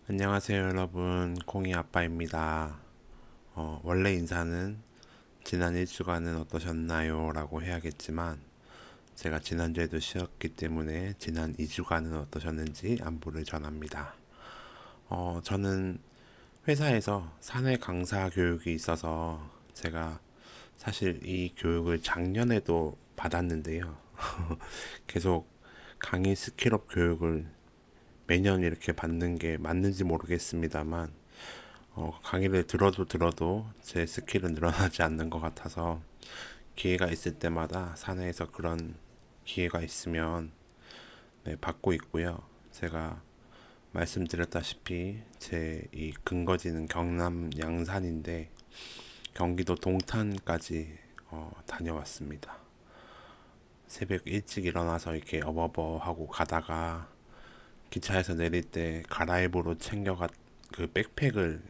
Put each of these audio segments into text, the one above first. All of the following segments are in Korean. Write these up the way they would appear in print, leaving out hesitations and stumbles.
안녕하세요, 여러분. 콩이 아빠입니다. 원래 인사는 지난 1주간은 어떠셨나요? 라고 해야겠지만, 제가 지난주에도 쉬었기 때문에 지난 2주간은 어떠셨는지 안부를 전합니다. 저는 회사에서 사내 강사 교육이 있어서 제가 사실 이 교육을 작년에도 받았는데요. 계속 강의 스킬업 교육을 매년 이렇게 받는 게 맞는지 모르겠습니다만, 강의를 들어도 제 스킬은 늘어나지 않는 것 같아서 기회가 있을 때마다 사내에서 그런 기회가 있으면 네, 받고 있고요. 제가 말씀드렸다시피 제 이 근거지는 경남 양산인데 경기도 동탄까지 다녀왔습니다. 새벽 일찍 일어나서 이렇게 어버버 하고 가다가 기차에서 내릴 때 가라입으로 챙겨갔 그 백팩을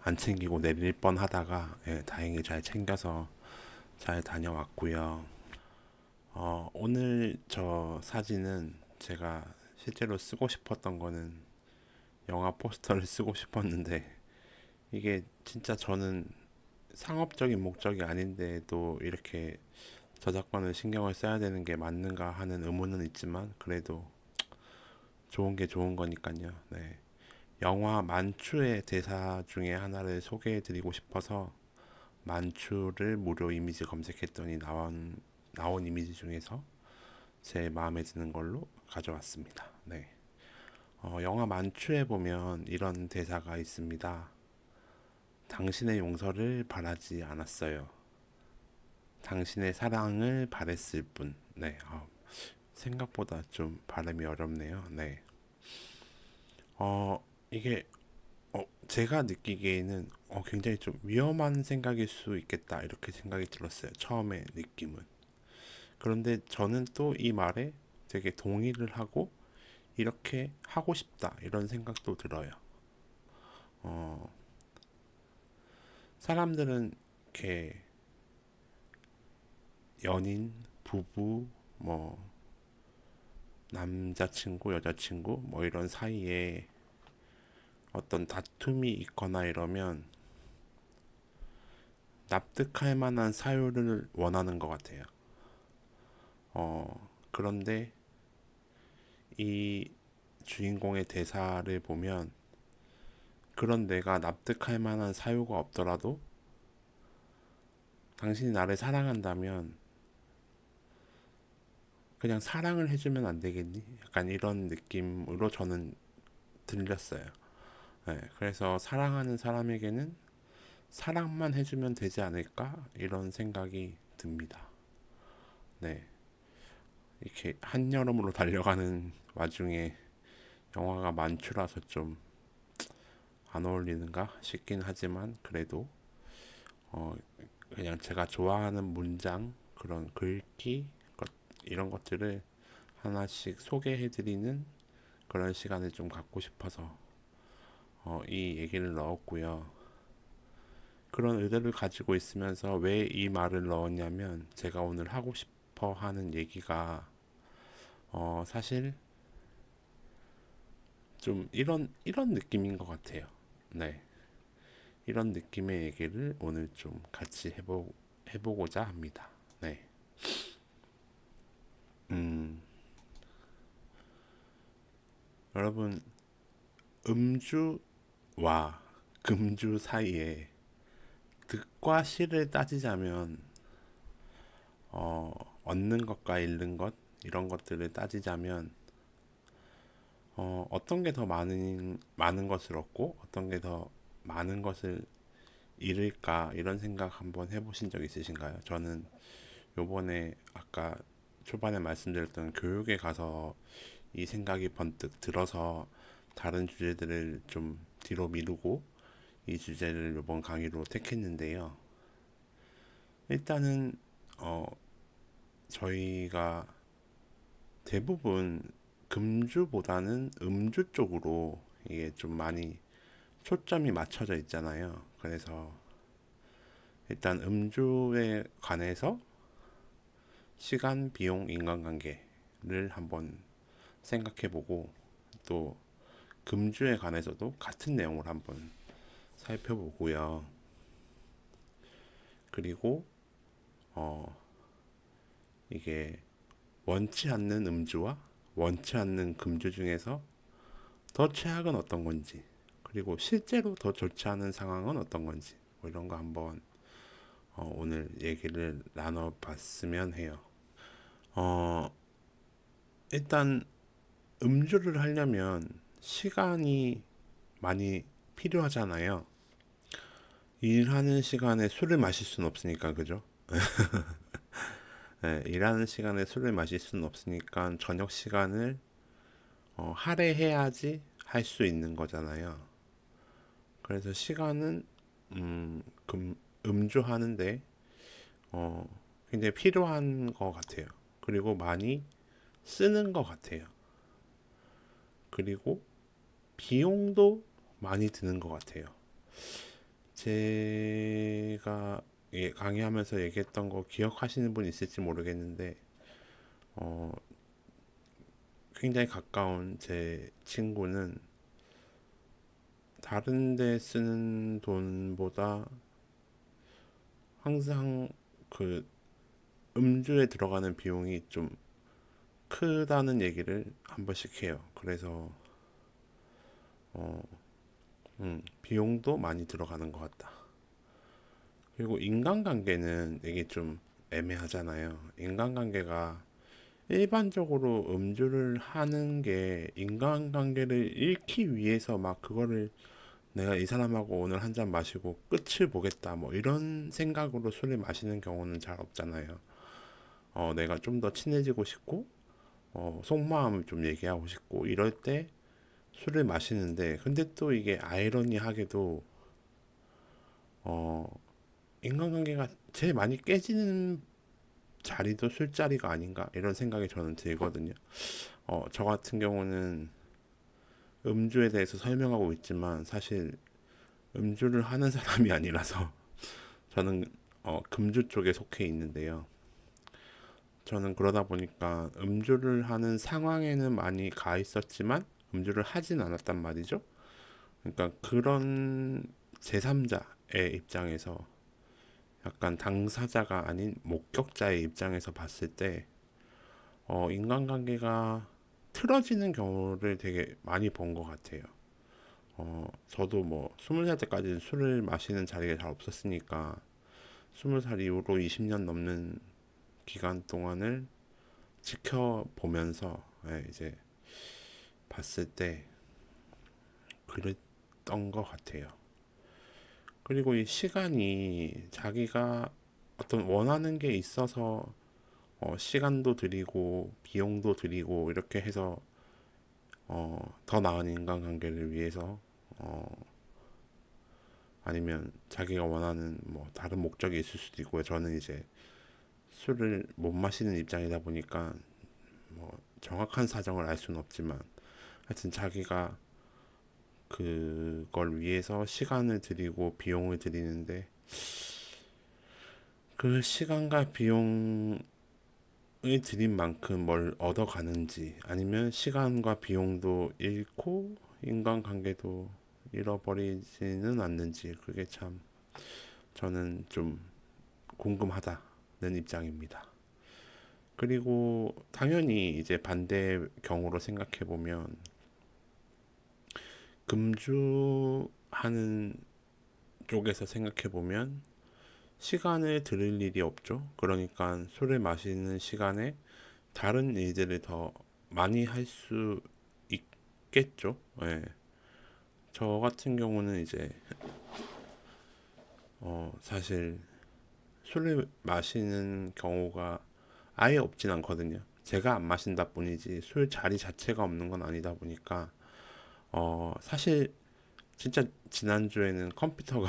안 챙기고 내릴 뻔 하다가 예, 다행히 잘 챙겨서 잘 다녀왔고요. 오늘 저 사진은 제가 실제로 쓰고 싶었던 거는 영화 포스터를 쓰고 싶었는데 이게 진짜 저는 상업적인 목적이 아닌데도 이렇게 저작권을 신경을 써야 되는 게 맞는가 하는 의문은 있지만 그래도 좋은 게 좋은 거니까요. 네. 영화 만추의 대사 중에 하나를 소개해 드리고 싶어서 만추를 무료 이미지 검색했더니 나온 이미지 중에서 제 마음에 드는 걸로 가져왔습니다. 네. 영화 만추에 보면 이런 대사가 있습니다. 당신의 용서를 바라지 않았어요. 당신의 사랑을 바랬을 뿐. 네. 생각보다 좀 발음이 어렵네요. 네. 어, 이게 제가 느끼기에는 굉장히 좀 위험한 생각일 수 있겠다 이렇게 생각이 들었어요. 처음에 느낌은. 그런데 저는 또 이 말에 되게 동의를 하고 이렇게 하고 싶다 이런 생각도 들어요. 어, 사람들은 이렇게 연인, 부부, 뭐 남자친구, 여자친구 뭐 이런 사이에 어떤 다툼이 있거나 이러면 납득할 만한 사유를 원하는 것 같아요. 그런데 이 주인공의 대사를 보면 그런 내가 납득할 만한 사유가 없더라도 당신이 나를 사랑한다면 그냥 사랑을 해주면 안 되겠니? 약간 이런 느낌으로 저는 들렸어요. 네, 그래서 사랑하는 사람에게는 사랑만 해주면 되지 않을까? 이런 생각이 듭니다. 네, 이렇게 한여름으로 달려가는 와중에 영화가 만추라서 좀 안 어울리는가 싶긴 하지만 그래도 어, 그냥 제가 좋아하는 문장 그런 글귀 이런 것들을 하나씩 소개해드리는 그런 시간을 좀 갖고 싶어서 이 얘기를 넣었고요. 그런 의도를 가지고 있으면서 왜 이 말을 넣었냐면 제가 오늘 하고 싶어 하는 얘기가 사실 좀 이런 느낌인 것 같아요. 네, 이런 느낌의 얘기를 오늘 좀 같이 해보고자 합니다. 네, 음, 여러분 음주와 금주 사이에 득과 실을 따지자면 어, 얻는 것과 잃는 것 이런 것들을 따지자면 어떤 게 더 많은 것을 얻고 어떤 게 더 많은 것을 잃을까 이런 생각 한번 해보신 적 있으신가요? 저는 요번에 아까 초반에 말씀드렸던 교육에 가서 이 생각이 번뜩 들어서 다른 주제들을 좀 뒤로 미루고 이 주제를 요번 강의로 택했는데요. 일단은 어, 저희가 대부분 금주보다는 음주 쪽으로 이게 좀 많이 초점이 맞춰져 있잖아요. 그래서 일단 음주에 관해서 시간, 비용, 인간관계를 한번 생각해보고 또 금주에 관해서도 같은 내용을 한번 살펴보고요. 그리고 어, 이게 원치 않는 음주와 원치 않는 금주 중에서 더 최악은 어떤 건지, 그리고 실제로 더 좋지 않은 상황은 어떤 건지, 뭐 이런 거 한번 오늘 얘기를 나눠봤으면 해요. 어, 일단 음주를 하려면 시간이 많이 필요하잖아요. 일하는 시간에 술을 마실 수는 없으니까, 그죠? 네, 일하는 시간에 술을 마실 수는 없으니까 저녁 시간을 할애해야지 할 수 있는 거잖아요. 그래서 시간은 음주하는데 어, 굉장히 필요한 것 같아요. 그리고 많이 쓰는 것 같아요. 그리고 비용도 많이 드는 것 같아요. 제가 강의하면서 얘기했던 거 기억하시는 분 있을지 모르겠는데 어, 굉장히 가까운 제 친구는 다른 데 쓰는 돈보다 항상 그 음주에 들어가는 비용이 좀 크다는 얘기를 한 번씩 해요. 그래서 어, 비용도 많이 들어가는 것 같다. 그리고 인간관계는 이게 좀 애매하잖아요. 인간관계가 일반적으로 음주를 하는 게 인간관계를 잃기 위해서 막 그거를 내가 이 사람하고 오늘 한 잔 마시고 끝을 보겠다 뭐 이런 생각으로 술을 마시는 경우는 잘 없잖아요. 내가 좀 더 친해지고 싶고 속마음을 좀 얘기하고 싶고 이럴 때 술을 마시는데, 근데 또 이게 아이러니하게도 어, 인간관계가 제일 많이 깨지는 자리도 술자리가 아닌가 이런 생각이 저는 들거든요. 저 같은 경우는 음주에 대해서 설명하고 있지만 사실 음주를 하는 사람이 아니라서 저는 금주 쪽에 속해 있는데요. 저는 그러다 보니까 음주를 하는 상황에는 많이 가 있었지만 음주를 하진 않았단 말이죠. 그러니까 그런 제3자의 입장에서, 약간 당사자가 아닌 목격자의 입장에서 봤을 때 인간관계가 틀어지는 경우를 되게 많이 본 것 같아요. 저도 뭐 20살 때까지 술을 마시는 자리가 잘 없었으니까 20살 이후로 20년 넘는 기간 동안을 지켜보면서 이제 봤을 때 그랬던 것 같아요. 그리고 이 시간이 자기가 어떤 원하는 게 있어서 시간도 들이고 비용도 들이고 이렇게 해서 더 나은 인간관계를 위해서 어, 아니면 자기가 원하는 뭐 다른 목적이 있을 수도 있고요. 저는 이제 술을 못 마시는 입장이다 보니까 뭐 정확한 사정을 알 수는 없지만 하여튼 자기가 그걸 위해서 시간을 들이고 비용을 들이는데 그 시간과 비용을 들인 만큼 뭘 얻어가는지, 아니면 시간과 비용도 잃고 인간관계도 잃어버리지는 않는지, 그게 참 저는 좀 궁금하다는 입장입니다. 그리고 당연히 이제 반대 경우로 생각해 보면 금주하는 쪽에서 생각해 보면 시간을 들일 일이 없죠. 그러니까 술을 마시는 시간에 다른 일들을 더 많이 할 수 있겠죠. 예. 저 같은 경우는 이제 사실 술을 마시는 경우가 아예 없진 않거든요. 제가 안 마신다 뿐이지 술 자리 자체가 없는 건 아니다 보니까 사실 진짜 지난주에는 컴퓨터가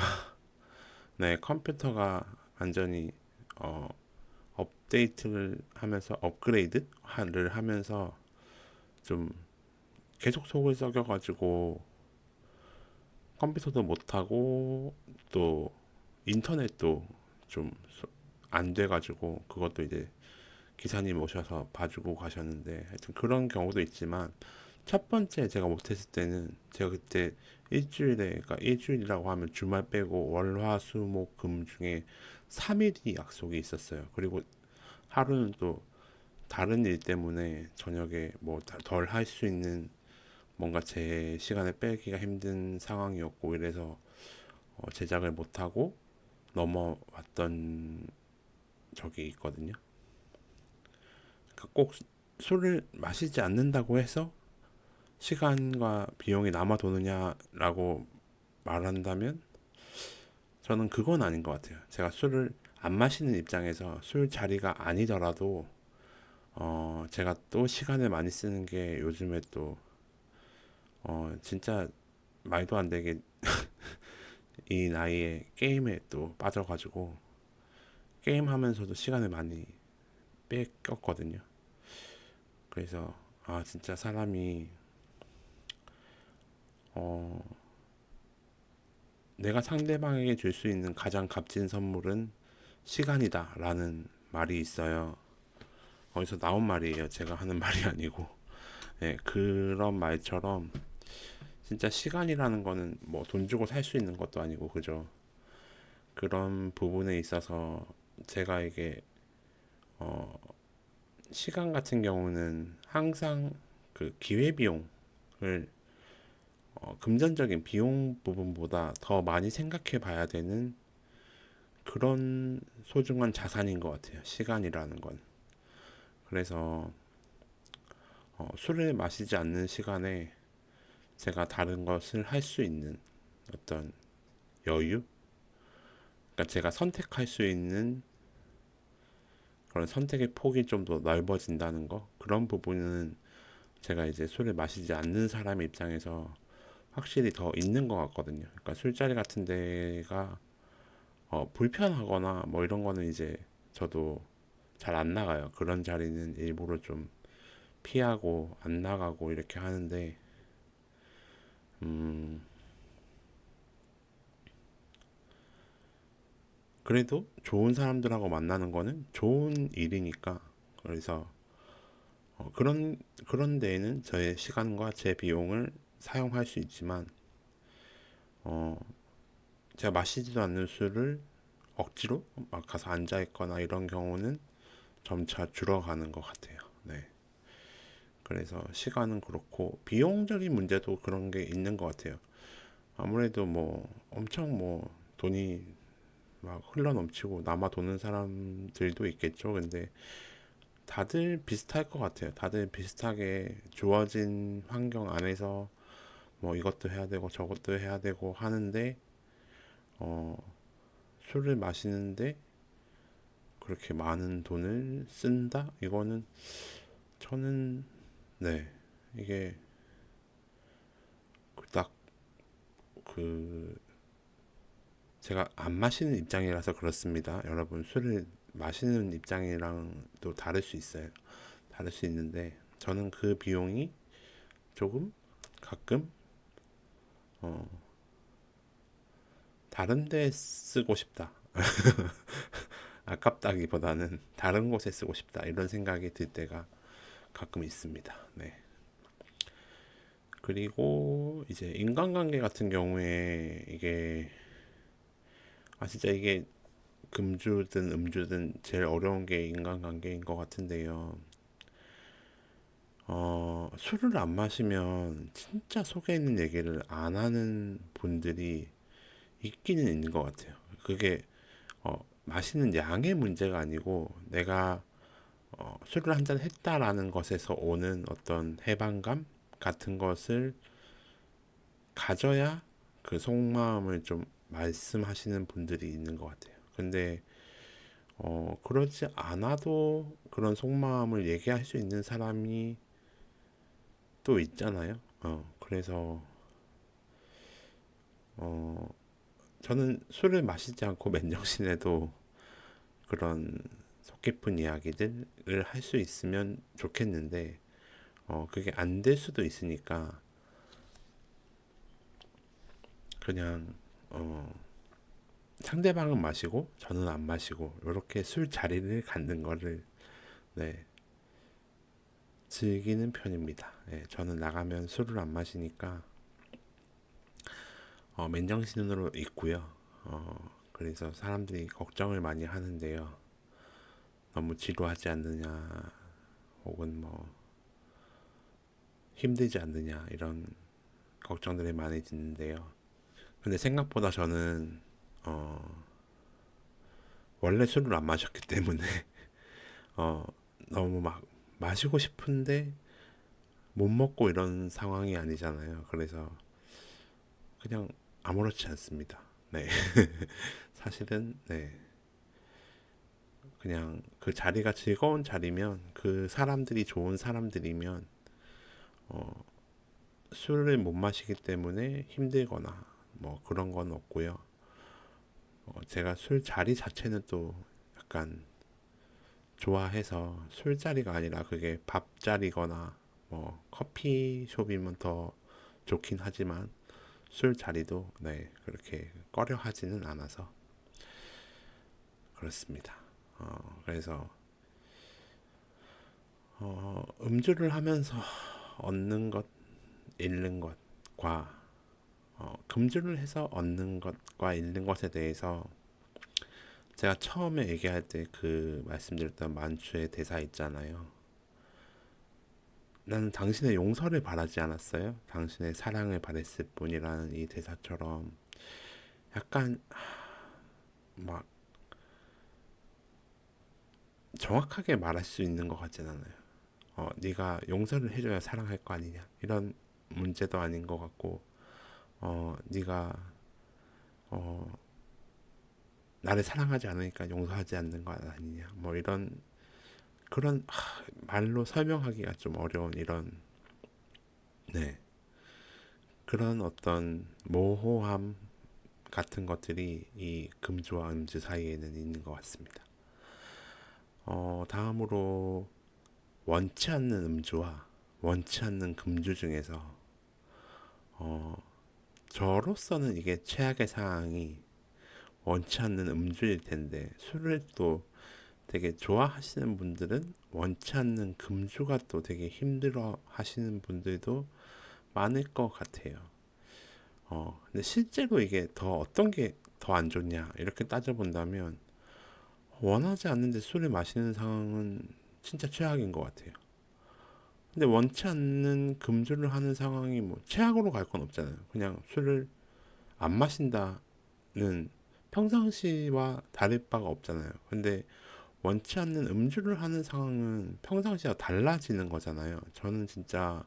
네, 컴퓨터가 완전히 어, 업데이트를 하면서 업그레이드를 하면서 좀 계속 속을 썩여가지고 컴퓨터도 못하고 또 인터넷도 좀 안 돼가지고 그것도 이제 기사님 오셔서 봐주고 가셨는데, 하여튼 그런 경우도 있지만 첫 번째 제가 못했을 때는 제가 그때 일주일에, 그러니까 일주일이라고 하면 주말 빼고 월, 화, 수, 목, 금 중에 3일이 약속이 있었어요. 그리고 하루는 또 다른 일 때문에 저녁에 뭐 덜 할 수 있는 뭔가 제 시간을 빼기가 힘든 상황이었고, 이래서 제작을 못하고 넘어왔던 적이 있거든요. 그러니까 꼭 술을 마시지 않는다고 해서 시간과 비용이 남아 도느냐라고 말한다면 저는 그건 아닌 것 같아요. 제가 술을 안 마시는 입장에서 술 자리가 아니더라도 제가 또 시간을 많이 쓰는 게 요즘에 또 진짜 말도 안 되게 이 나이에 게임에 또 빠져가지고 게임하면서도 시간을 많이 뺏겼거든요. 그래서 아 진짜 사람이 어 내가 상대방에게 줄 수 있는 가장 값진 선물은 시간이다라는 말이 있어요. 어디서 나온 말이에요. 제가 하는 말이 아니고. 네, 그런 말처럼 진짜 시간이라는 거는 뭐 돈 주고 살 수 있는 것도 아니고 그죠. 그런 부분에 있어서 제가 이게 어, 시간 같은 경우는 항상 그 기회비용을 금전적인 비용 부분보다 더 많이 생각해 봐야 되는 그런 소중한 자산인 것 같아요. 시간이라는 건. 그래서 술을 마시지 않는 시간에 제가 다른 것을 할 수 있는 어떤 여유? 그러니까 제가 선택할 수 있는 그런 선택의 폭이 좀 더 넓어진다는 거. 그런 부분은 제가 이제 술을 마시지 않는 사람의 입장에서 확실히 더 있는 것 같거든요. 그러니까 술자리 같은 데가 불편하거나 뭐 이런 거는 이제 저도 잘 안 나가요. 그런 자리는 일부러 좀 피하고 안 나가고 이렇게 하는데, 음, 그래도 좋은 사람들하고 만나는 거는 좋은 일이니까. 그래서 그런 데에는 저의 시간과 제 비용을 사용할 수 있지만, 어, 제가 마시지도 않는 술을 억지로 막 가서 앉아 있거나 이런 경우는 점차 줄어가는 것 같아요. 네. 그래서 시간은 그렇고 비용적인 문제도 그런 게 있는 것 같아요. 아무래도 뭐 엄청 뭐 돈이 막 흘러 넘치고 남아 도는 사람들도 있겠죠. 근데 다들 비슷할 것 같아요. 다들 비슷하게 주어진 환경 안에서 뭐 이것도 해야 되고 저것도 해야 되고 하는데 어, 술을 마시는데 그렇게 많은 돈을 쓴다? 이거는 저는 네 이게 딱 그 제가 안 마시는 입장이라서 그렇습니다. 여러분 술을 마시는 입장이랑 또 다를 수 있어요. 다를 수 있는데 저는 그 비용이 조금 가끔 어, 다른 데 쓰고 싶다. 아깝다기보다는 다른 곳에 쓰고 싶다. 이런 생각이 들 때가 가끔 있습니다. 네. 그리고 이제 인간관계 같은 경우에 이게 진짜 이게 금주든 음주든 제일 어려운 게 인간관계인 것 같은데요. 술을 안 마시면 진짜 속에 있는 얘기를 안 하는 분들이 있기는 있는 것 같아요. 그게 마시는 양의 문제가 아니고 내가 술을 한 잔 했다라는 것에서 오는 어떤 해방감 같은 것을 가져야 그 속마음을 좀 말씀하시는 분들이 있는 것 같아요. 근데 그러지 않아도 그런 속마음을 얘기할 수 있는 사람이 또 있잖아요. 그래서 어, 저는 술을 마시지 않고 맨정신에도 그런 속 깊은 이야기들을 할 수 있으면 좋겠는데 그게 안 될 수도 있으니까 그냥 어, 상대방은 마시고 저는 안 마시고 이렇게 술 자리를 갖는 거를 네, 즐기는 편입니다. 예, 저는 나가면 술을 안 마시니까 맨정신으로 있고요. 그래서 사람들이 걱정을 많이 하는데요. 너무 지루하지 않느냐, 혹은 뭐 힘들지 않느냐 이런 걱정들이 많이 드는데요. 근데 생각보다 저는 어, 원래 술을 안 마셨기 때문에 어, 너무 막 마시고 싶은데 못 먹고 이런 상황이 아니잖아요. 그래서 그냥 아무렇지 않습니다. 네. 사실은 네. 그냥 그 자리가 즐거운 자리면 그 사람들이 좋은 사람들이면 어, 술을 못 마시기 때문에 힘들거나 뭐 그런 건 없고요. 제가 술 자리 자체는 또 약간 좋아해서 술자리가 아니라 그게 밥자리거나 뭐 커피숍이면 더 좋긴 하지만 술자리도 네 그렇게 꺼려 하지는 않아서 그렇습니다. 그래서 음주를 하면서 얻는 것, 잃는 것과 금주를 해서 얻는 것과 잃는 것에 대해서 제가 처음에 얘기할 때 그 말씀드렸던 만추의 대사 있잖아요. 나는 당신의 용서를 바라지 않았어요. 당신의 사랑을 바랬을 뿐이라는 이 대사처럼 약간 막 정확하게 말할 수 있는 것 같진 않아요. 네가 용서를 해줘야 사랑할 거 아니냐 이런 문제도 아닌 것 같고, 네가 어, 나를 사랑하지 않으니까 용서하지 않는 거 아니냐 뭐 이런 그런 말로 설명하기가 좀 어려운 이런 네 그런 어떤 모호함 같은 것들이 이 금주와 음주 사이에는 있는 것 같습니다. 다음으로 원치 않는 음주와 원치 않는 금주 중에서 어, 저로서는 이게 최악의 상황이 원치 않는 음주일 텐데 술을 또 되게 좋아하시는 분들은 원치 않는 금주가 또 되게 힘들어 하시는 분들도 많을 것 같아요. 근데 실제로 이게 더 어떤 게 더 안 좋냐 이렇게 따져본다면 원하지 않는데 술을 마시는 상황은 진짜 최악인 것 같아요. 근데 원치 않는 금주를 하는 상황이 뭐 최악으로 갈 건 없잖아요. 그냥 술을 안 마신다는 평상시와 다를 바가 없잖아요. 근데 원치 않는 음주를 하는 상황은 평상시와 달라지는 거잖아요. 저는 진짜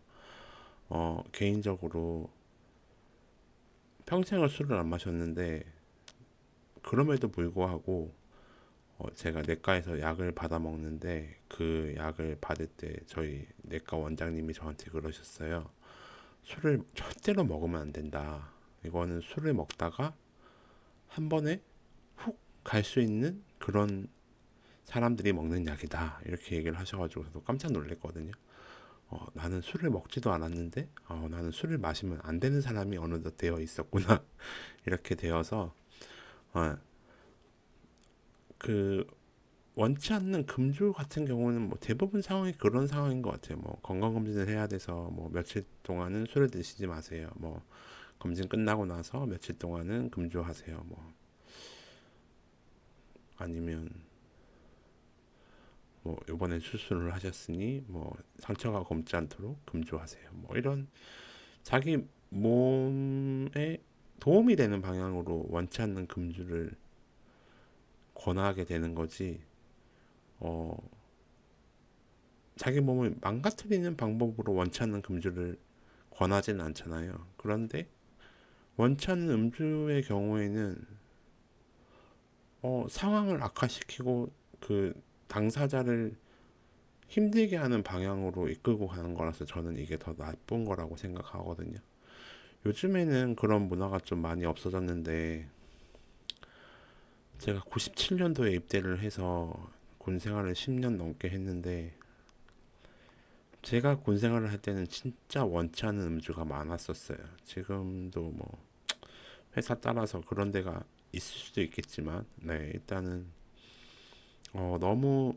개인적으로 평생을 술을 안 마셨는데 그럼에도 불구하고 제가 내과에서 약을 받아 먹는데 그 약을 받을 때 저희 내과 원장님이 저한테 그러셨어요. 술을 절대로 먹으면 안 된다. 이거는 술을 먹다가 한 번에 훅 갈 수 있는 그런 사람들이 먹는 약이다. 이렇게 얘기를 하셔가지고 저도 깜짝 놀랐거든요. 나는 술을 먹지도 않았는데 나는 술을 마시면 안 되는 사람이 어느덧 되어 있었구나. 이렇게 되어서 어, 그 원치 않는 금주 같은 경우는 뭐 대부분 상황이 그런 상황인 것 같아요. 뭐 건강검진을 해야 돼서 뭐 며칠 동안은 술을 드시지 마세요. 뭐 검진 끝나고 나서 며칠 동안은 금주하세요. 뭐 아니면 뭐 이번에 수술을 하셨으니 뭐 상처가 곪지 않도록 금주하세요. 뭐 이런 자기 몸에 도움이 되는 방향으로 원치 않는 금주를 권하게 되는 거지. 어, 자기 몸을 망가뜨리는 방법으로 원치 않는 금주를 권하지는 않잖아요. 그런데 원치 않는 음주의 경우에는 상황을 악화시키고 그 당사자를 힘들게 하는 방향으로 이끌고 가는 거라서 저는 이게 더 나쁜 거라고 생각하거든요. 요즘에는 그런 문화가 좀 많이 없어졌는데 제가 97년도에 입대를 해서 군 생활을 10년 넘게 했는데 제가 군 생활을 할 때는 진짜 원치 않는 음주가 많았었어요. 지금도 뭐 회사 따라서 그런 데가 있을 수도 있겠지만 네 일단은 너무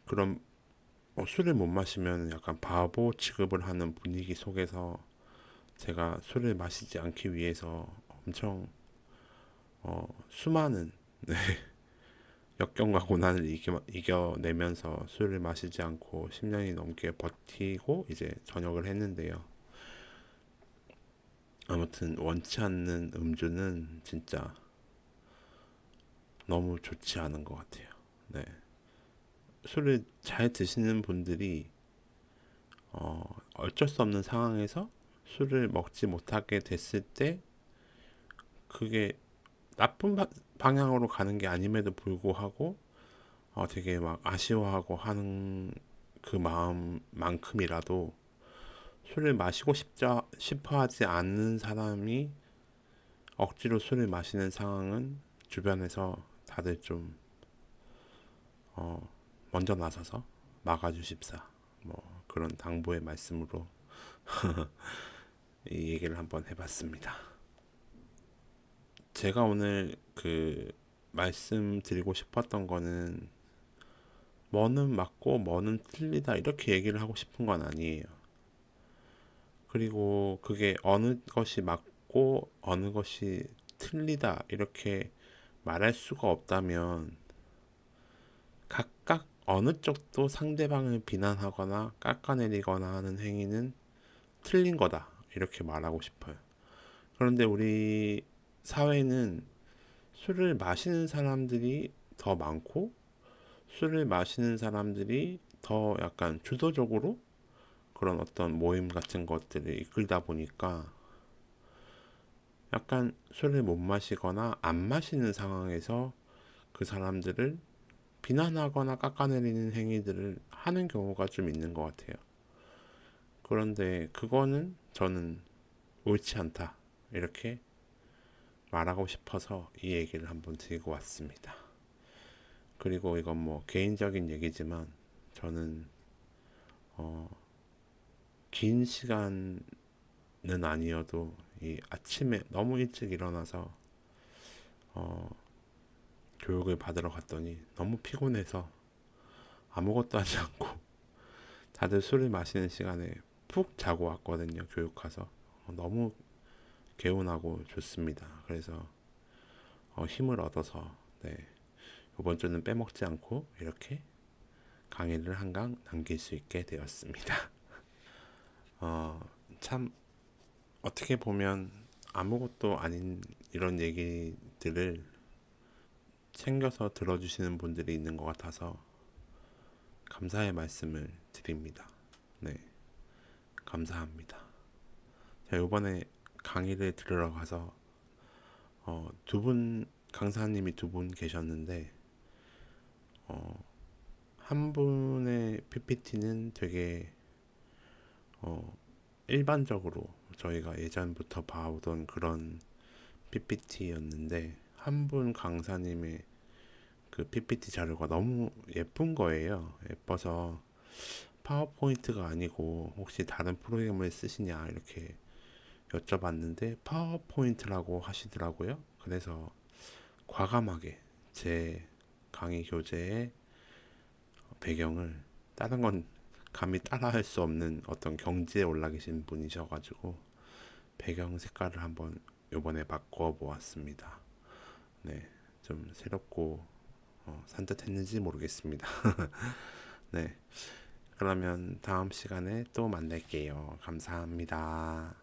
그런 술을 못 마시면 약간 바보 취급을 하는 분위기 속에서 제가 술을 마시지 않기 위해서 엄청 수많은 역경과 고난을 이겨내면서 술을 마시지 않고 10년이 넘게 버티고 이제 전역을 했는데요. 아무튼 원치 않는 음주는 진짜 너무 좋지 않은 것 같아요. 네. 술을 잘 드시는 분들이 어쩔 수 없는 상황에서 술을 먹지 못하게 됐을 때 그게 나쁜 방향으로 가는 게 아님에도 불구하고 되게 막 아쉬워하고 하는 그 마음만큼이라도 술을 마시고 싶어 하지 않는 사람이 억지로 술을 마시는 상황은 주변에서 다들 좀 어, 먼저 나서서 막아주십사 뭐 그런 당부의 말씀으로 이 얘기를 한번 해봤습니다. 제가 오늘 그 말씀드리고 싶었던 거는 뭐는 맞고 뭐는 틀리다 이렇게 얘기를 하고 싶은 건 아니에요. 그리고 그게 어느 것이 맞고 어느 것이 틀리다 이렇게 말할 수가 없다면 각각 어느 쪽도 상대방을 비난하거나 깎아내리거나 하는 행위는 틀린 거다 이렇게 말하고 싶어요. 그런데 우리 사회는 술을 마시는 사람들이 더 많고 술을 마시는 사람들이 더 약간 주도적으로 그런 어떤 모임 같은 것들을 이끌다 보니까 약간 술을 못 마시거나 안 마시는 상황에서 그 사람들을 비난하거나 깎아내리는 행위들을 하는 경우가 좀 있는 것 같아요. 그런데 그거는 저는 옳지 않다. 이렇게 말하고 싶어서 이 얘기를 한번 드리고 왔습니다. 그리고 이건 뭐 개인적인 얘기지만 저는 어, 긴 시간은 아니어도 이 아침에 너무 일찍 일어나서 어, 교육을 받으러 갔더니 너무 피곤해서 아무것도 하지 않고 다들 술을 마시는 시간에 푹 자고 왔거든요. 교육 가서 너무 개운하고 좋습니다. 그래서 힘을 얻어서 네, 이번 주는 빼먹지 않고 이렇게 강의를 한강 남길 수 있게 되었습니다. 어, 참 어떻게 보면 아무것도 아닌 이런 얘기들을 챙겨서 들어주시는 분들이 있는 것 같아서 감사의 말씀을 드립니다. 네, 감사합니다. 제가 이번에 강의를 들으러 가서 두 분 강사님이 두 분 계셨는데 어, 한 분의 PPT는 되게 어, 일반적으로 저희가 예전부터 봐오던 그런 PPT였는데 한 분 강사님의 그 PPT 자료가 너무 예쁜 거예요. 예뻐서 파워포인트가 아니고 혹시 다른 프로그램을 쓰시냐 이렇게 여쭤봤는데 파워포인트라고 하시더라고요. 그래서 과감하게 제 강의 교재의 배경을 다른 건 감히 따라할 수 없는 어떤 경지에 올라 계신 분이셔가지고 배경 색깔을 한번 요번에 바꿔 보았습니다. 네, 좀 새롭고 산뜻했는지 모르겠습니다. 네, 그러면 다음 시간에 또 만날게요. 감사합니다.